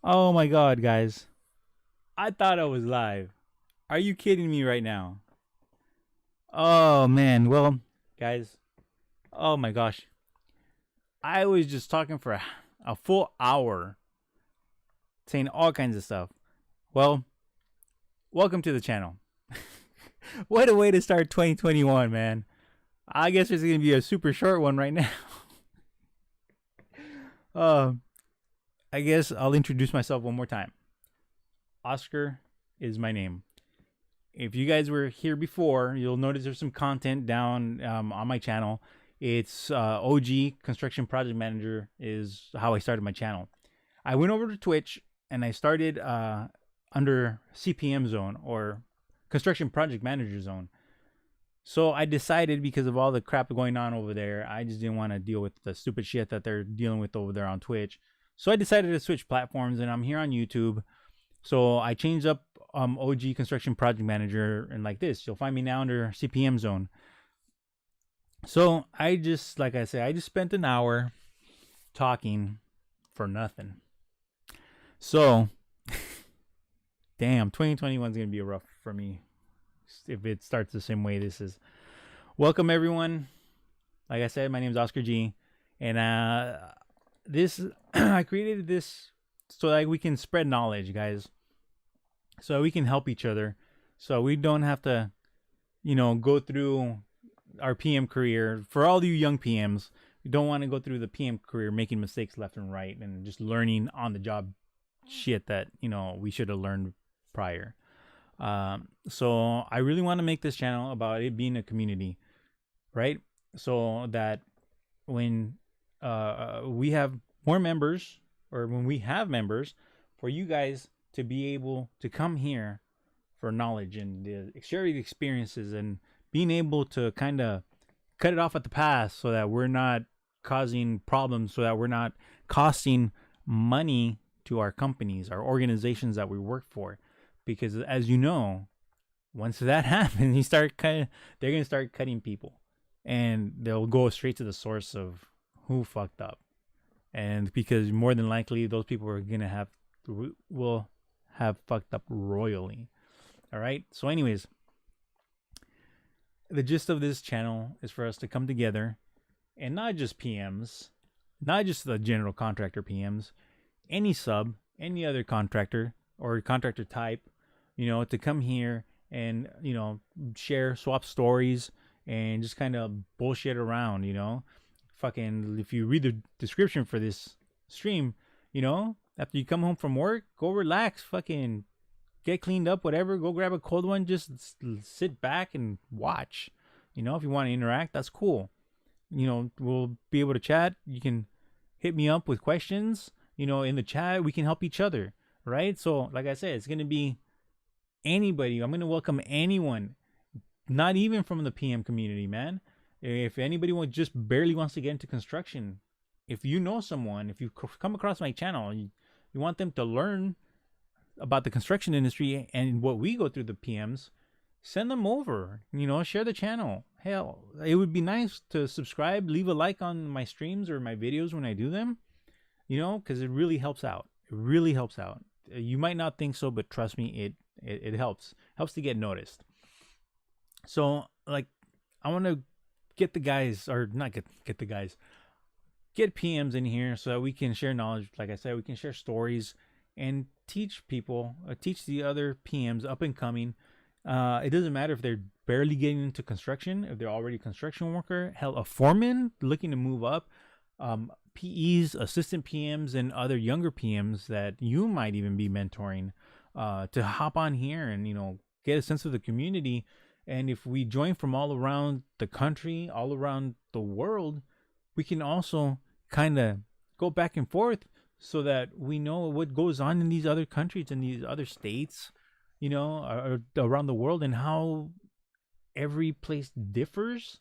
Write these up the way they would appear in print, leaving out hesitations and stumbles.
Oh my god, guys. I thought I was live. Are you kidding me right now? Oh man, well, guys, oh my gosh. I was just talking for a full hour saying all kinds of stuff. Well, welcome to the channel. What a way to start 2021, man. I guess it's going to be a super short one right now. uh, I guess I'll introduce myself one more time. Oscar is my name. If you guys were here before, you'll notice there's some content down on my channel. It's OG Construction Project Manager is how I started my channel. I went over to Twitch and I started under CPMZone or Construction Project Manager Zone. So I decided, because of all the crap going on over there, I just didn't want to deal with the stupid shit that they're dealing with over there on Twitch. So I decided to switch platforms, and I'm here on YouTube. So I changed up OG Construction Project Manager, and like this, you'll find me now under CPMZone. So I just, like I said, I just spent an hour talking for nothing. So, damn, 2021 is going to be rough for me if it starts the same way this is. Welcome, everyone. Like I said, my name is Oscar G. And this, I created this so that we can spread knowledge, guys. So we can help each other. So we don't have to, go through our PM career. For all you young PMs, you don't want to go through the PM career making mistakes left and right and just learning on the job shit that, we should have learned prior. So I really want to make this channel about it being a community, right? So that when we have more members, or when we have members, for you guys to be able to come here for knowledge and share the experiences and being able to kind of cut it off at the pass so that we're not causing problems, so that we're not costing money to our companies, our organizations that we work for. Because as you know, once that happens, they're going to start cutting people, and they'll go straight to the source of who fucked up. And because more than likely those people will have fucked up royally. All right. So anyways, the gist of this channel is for us to come together, and not just PMs, not just the general contractor PMs, any sub, any other contractor or contractor type, to come here and, share, swap stories, and just kind of bullshit around, fucking, if you read the description for this stream, after you come home from work, go relax, fucking get cleaned up, whatever, go grab a cold one, just sit back and watch. If you want to interact, that's cool. We'll be able to chat. You can hit me up with questions, in the chat. We can help each other, right? So like I said, it's going to be anybody. I'm going to welcome anyone, not even from the PM community, man. If anybody just barely wants to get into construction, if you know someone, if you come across my channel, you want them to learn about the construction industry and what we go through, the PMs, send them over, share the channel. Hell, it would be nice to subscribe, leave a like on my streams or my videos when I do them, because it really helps out. It really helps out. You might not think so, but trust me, it helps to get noticed. So, like, I want to get the guys, or not get the guys, get PMs in here so that we can share knowledge. Like I said, we can share stories and teach people, teach the other PMs up and coming. It doesn't matter if they're barely getting into construction, if they're already a construction worker, hell, a foreman looking to move up, PEs, assistant PMs, and other younger PMs that you might even be mentoring, to hop on here and, get a sense of the community. And if we join from all around the country, all around the world, we can also kind of go back and forth so that we know what goes on in these other countries and these other states, around the world, and how every place differs,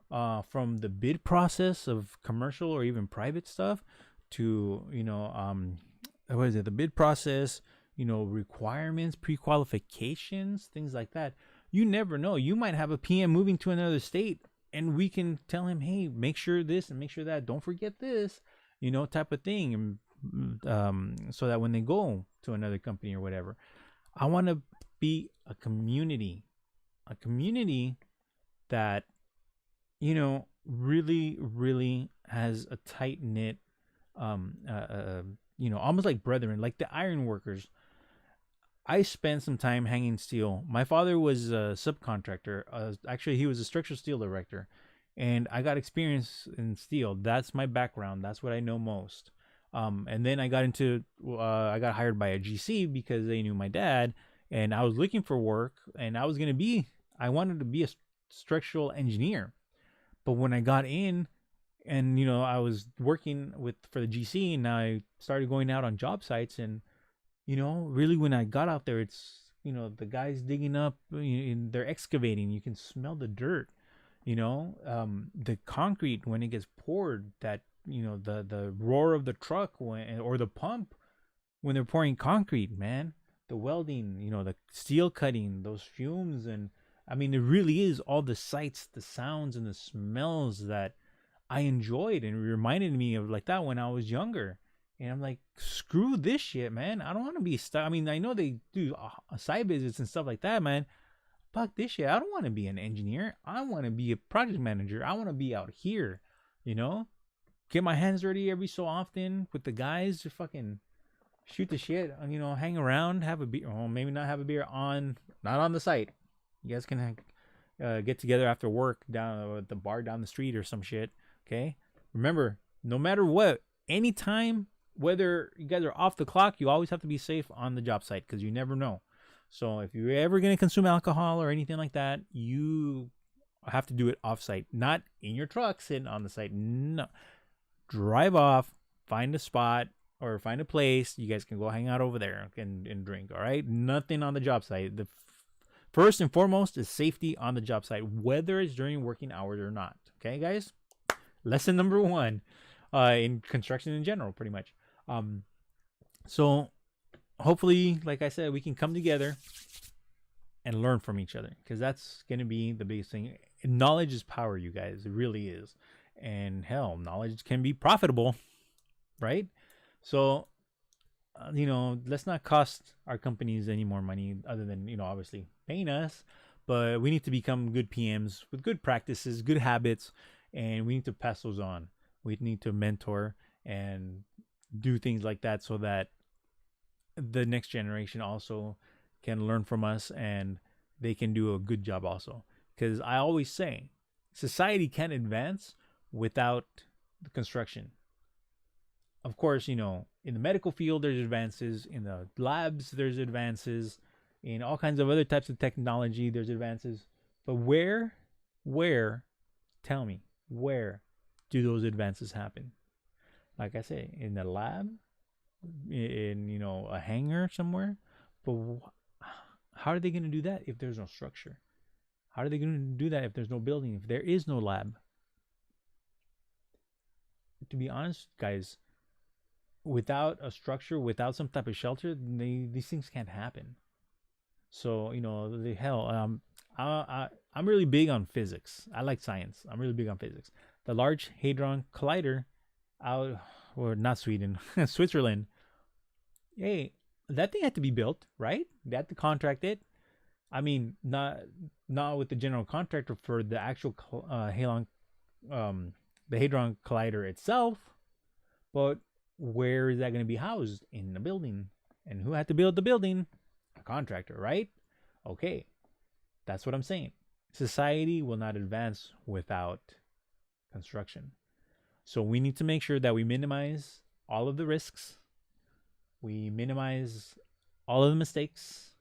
from the bid process of commercial or even private stuff to, what is it? The bid process, requirements, pre-qualifications, things like that. You never know. You might have a PM moving to another state, and we can tell him, hey, make sure this and make sure that. Don't forget this, type of thing. And so that when they go to another company or whatever, I want to be a community that, really, really has a tight knit, almost like brethren, like the iron workers. I spent some time hanging steel. My father was a subcontractor. Actually, he was a structural steel director, and I got experience in steel. That's my background. That's what I know most. And then I got hired by a GC because they knew my dad, and I was looking for work, and I wanted to be a structural engineer. But when I got in, and I was working for the GC, and I started going out on job sites, and really when I got out there, it's the guys digging up, and they're excavating. You can smell the dirt. The concrete when it gets poured, that the roar of the truck or the pump when they're pouring concrete, man. The welding, the steel cutting, those fumes, and I mean, it really is all the sights, the sounds, and the smells that I enjoyed, and it reminded me of like that when I was younger. And I'm like, screw this shit, man. I don't want to be stuck. I mean, I know they do side visits and stuff like that, man. Fuck this shit. I don't want to be an engineer. I want to be a project manager. I want to be out here, you know? Get my hands dirty every so often with the guys to fucking shoot the shit, hang around, have a beer. Well, maybe not have a beer not on the site. You guys can get together after work down at the bar down the street or some shit. Okay? Remember, no matter what, anytime, whether you guys are off the clock, you always have to be safe on the job site because you never know. So if you're ever going to consume alcohol or anything like that, you have to do it off site, not in your truck sitting on the site. No. Drive off, find a spot or find a place. You guys can go hang out over there and drink. All right. Nothing on the job site. The first and foremost is safety on the job site, whether it's during working hours or not. Okay, guys? Lesson number 1 in construction in general, pretty much. So hopefully, like I said, we can come together and learn from each other because that's going to be the biggest thing. Knowledge is power, you guys. It really is. And hell, knowledge can be profitable, right? So, let's not cost our companies any more money other than, obviously paying us. But we need to become good PMs with good practices, good habits, and we need to pass those on. We need to mentor and do things like that so that the next generation also can learn from us and they can do a good job also. Because I always say, society can't advance without the construction. Of course, in the medical field, there's advances. In the labs, there's advances. In all kinds of other types of technology, there's advances. But where, tell me, where do those advances happen? Like I say, in the lab, in a hangar somewhere. But how are they going to do that if there's no structure? How are they going to do that if there's no building, if there is no lab? To be honest, guys, without a structure, without some type of shelter, these things can't happen. So I'm really big on physics. I like science. I'm really big on physics. The Large Hadron Collider out, or not Sweden, Switzerland. Hey, that thing had to be built, right? They had to contract it. I mean, not with the general contractor for the actual the Hadron Collider itself, but where is that going to be housed? In the building. And who had to build the building? A contractor, right? Okay, that's what I'm saying. Society will not advance without construction. So we need to make sure that we minimize all of the risks, we minimize all of the mistakes,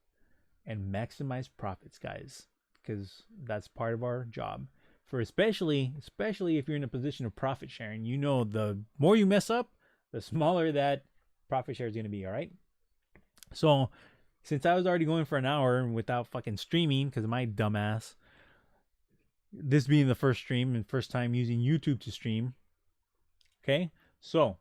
and maximize profits, guys, because that's part of our job. For especially if you're in a position of profit sharing, the more you mess up, the smaller that profit share is going to be. All right. So since I was already going for an hour without fucking streaming because of my dumbass, this being the first stream and first time using YouTube to stream. Okay. So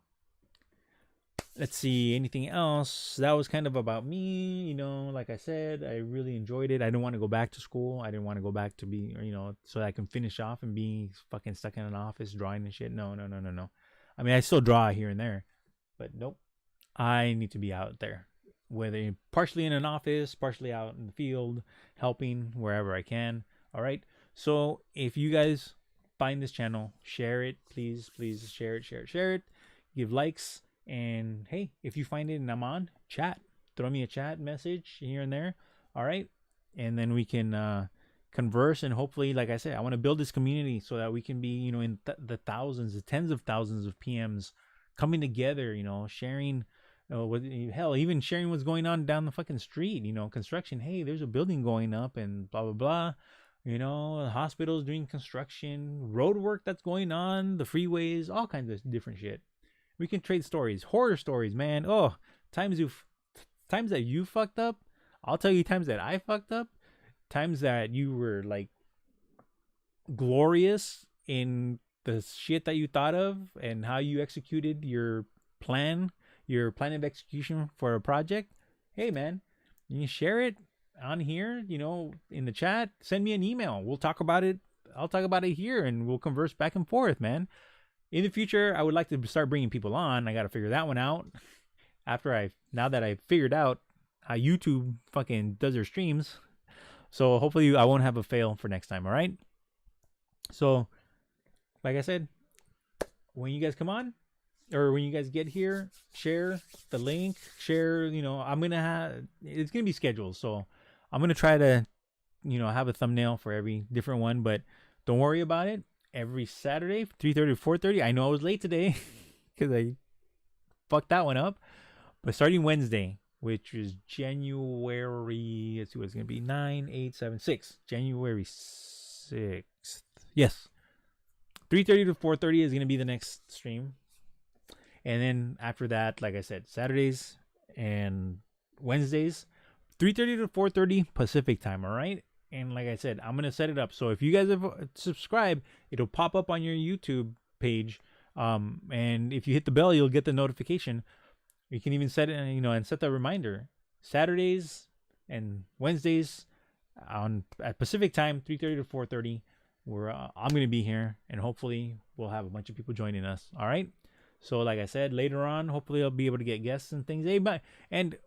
let's see, anything else? That was kind of about me, like I said, I really enjoyed it. I didn't want to go back to school. I didn't want to go back to be, so I can finish off and be fucking stuck in an office drawing and shit. No. I mean, I still draw here and there, but nope. I need to be out there, whether partially in an office, partially out in the field, helping wherever I can. All right. So if you guys find this channel, share it, please, please share it, share it, share it. Give likes, and hey, if you find it and I'm on, chat, throw me a chat message here and there. All right, and then we can converse, and hopefully, like I said, I want to build this community so that we can be, in the thousands, the tens of thousands of PMs coming together, sharing. What hell, even sharing what's going on down the fucking street, construction. Hey, there's a building going up, and blah blah blah. Hospitals doing construction, road work that's going on, the freeways, all kinds of different shit. We can trade stories, horror stories, man. Oh, times that you fucked up. I'll tell you times that I fucked up. Times that you were like glorious in the shit that you thought of and how you executed your plan of execution for a project. Hey man, you can share it on here, in the chat. Send me an email. We'll talk about it. I'll talk about it here, and we'll converse back and forth, man. In the future, I would like to start bringing people on. I got to figure that one out. Now that I've figured out how YouTube fucking does their streams. So hopefully I won't have a fail for next time. All right. So, like I said, when you guys come on, or when you guys get here, share the link, share, it's going to be scheduled. So I'm going to try to, have a thumbnail for every different one, but don't worry about it. Every Saturday, 3:30 to 4:30. I know I was late today because I fucked that one up. But starting Wednesday, which is January, let's see what it's going to be, 9, 8, 7, 6. January 6th. Yes. 3:30 to 4:30 is going to be the next stream. And then after that, like I said, Saturdays and Wednesdays, 3:30 to 4:30 Pacific time, all right? And like I said, I'm going to set it up. So if you guys have subscribed, it'll pop up on your YouTube page. And if you hit the bell, you'll get the notification. You can even set it, and set the reminder. Saturdays and Wednesdays at Pacific time, 3:30 to 4:30, where I'm going to be here. And hopefully we'll have a bunch of people joining us. All right? So like I said, later on, hopefully I'll be able to get guests and things. And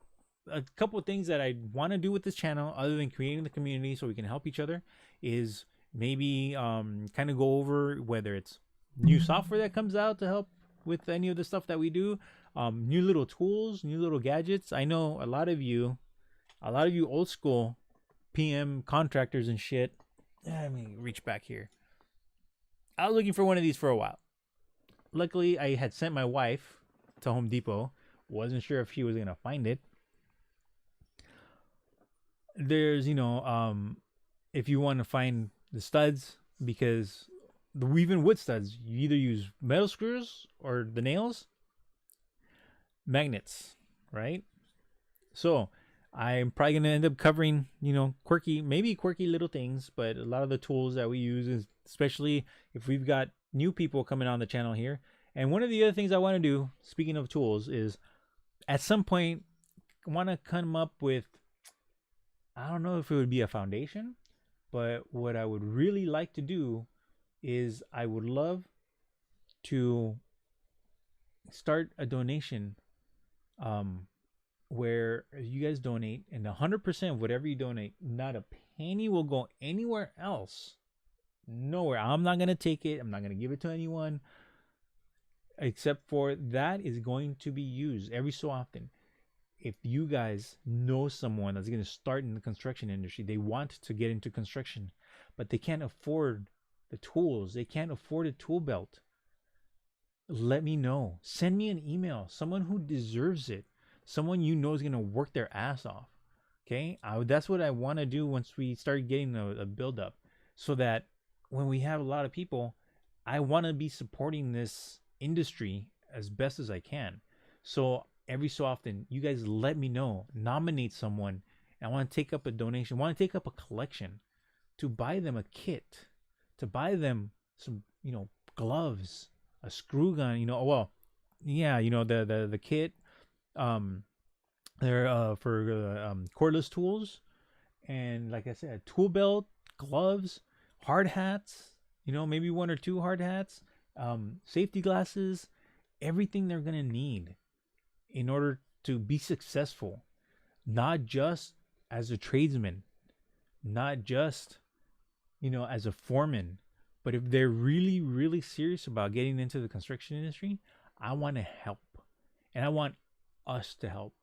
a couple of things that I want to do with this channel, other than creating the community so we can help each other, is maybe kind of go over whether it's new software that comes out to help with any of the stuff that we do, new little tools, new little gadgets. I know a lot of you old school PM contractors and shit. Let me reach back here. I was looking for one of these for a while. Luckily, I had sent my wife to Home Depot. Wasn't sure if she was gonna find it. There's, if you want to find the studs, because even wood studs, you either use metal screws or the nails, magnets, right? So I'm probably gonna end up covering, quirky little things, but a lot of the tools that we use, is especially if we've got new people coming on the channel here. And one of the other things I want to do, speaking of tools, is at some point I want to come up with, I don't know if it would be a foundation, but what I would really like to do is I would love to start a donation where you guys donate, and 100% of whatever you donate, not a penny will go anywhere else. Nowhere. I'm not going to take it. I'm not going to give it to anyone, except for that is going to be used every so often. If you guys know someone that's going to start in the construction industry, they want to get into construction, but they can't afford the tools, they can't afford a tool belt, let me know. Send me an email. Someone who deserves it, someone is going to work their ass off. Okay, that's what I want to do once we start getting a build up, so that when we have a lot of people, I want to be supporting this industry as best as I can. So every so often, you guys let me know, nominate someone. I want to take up a donation, want to take up a collection to buy them a kit, to buy them some, gloves, a screw gun, the kit, they're for cordless tools. And like I said, tool belt, gloves, hard hats, maybe 1 or 2 hard hats, safety glasses, everything they're going to need. in order to be successful, not just as a tradesman, not just, as a foreman, but if they're really, really serious about getting into the construction industry, I want to help. And I want us to help.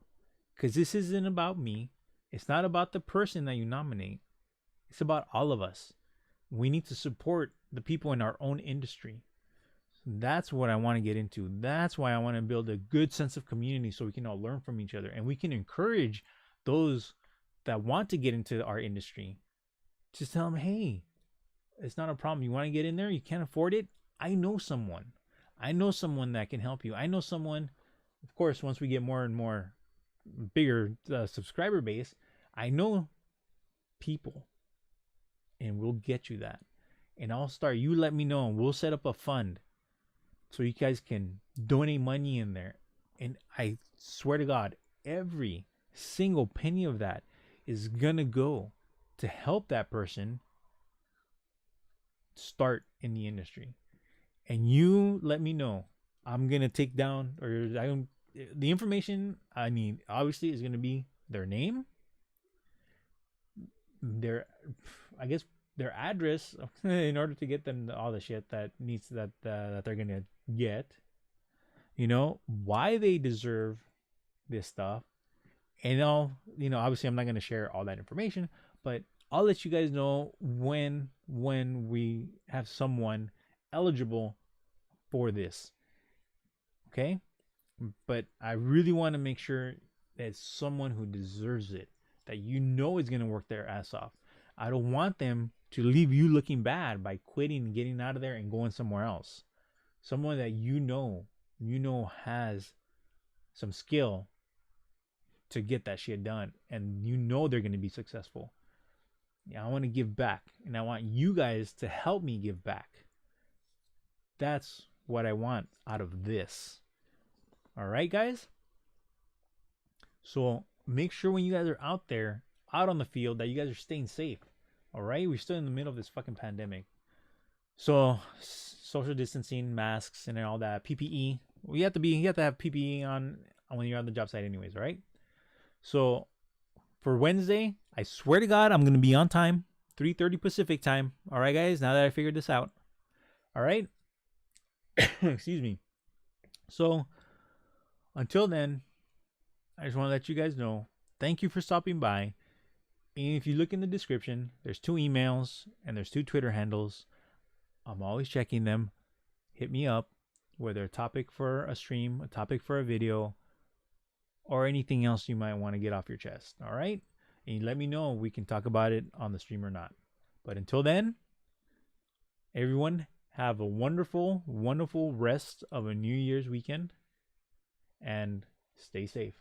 Because this isn't about me. It's not about the person that you nominate. It's about all of us. We need to support the people in our own industry. That's what I want to get into. That's why I want to build a good sense of community so we can all learn from each other and we can encourage those that want to get into our industry. Just tell them, hey, it's not a problem. You want to get in there? You can't afford it? I know someone. I know someone that can help you. I know someone, of course, once we get more and more bigger subscriber base, I know people and we'll get you that. And I'll start, you let me know and we'll set up a fund so you guys can donate money in there. And I swear to God, every single penny of that is going to go to help that person start in the industry. And you let me know. I'm going to take down, or the information I need, obviously, is going to be their name, their address in order to get them all the shit that they're going to get, why they deserve this stuff. And obviously I'm not going to share all that information, but I'll let you guys know when we have someone eligible for this. Okay? But I really want to make sure that it's someone who deserves it, that is going to work their ass off. I don't want them to leave you looking bad by quitting and getting out of there and going somewhere else. Someone that has some skill to get that shit done, and they're going to be successful. I want to give back, and I want you guys to help me give back. That's what I want out of this. All right, guys? So make sure when you guys are out there, out on the field, that you guys are staying safe. All right? We're still in the middle of this fucking pandemic. So social distancing, masks, and all that, PPE. You have to have PPE on when you're on the job site anyways, all right? So for Wednesday, I swear to God, I'm going to be on time, 3:30 Pacific time. All right, guys, now that I figured this out. All right? Excuse me. So until then, I just want to let you guys know, thank you for stopping by. And if you look in the description, there's 2 emails and there's 2 Twitter handles. I'm always checking them. Hit me up, whether a topic for a stream, a topic for a video, or anything else you might want to get off your chest. All right? And you let me know if we can talk about it on the stream or not. But until then, everyone have a wonderful, wonderful rest of a New Year's weekend and stay safe.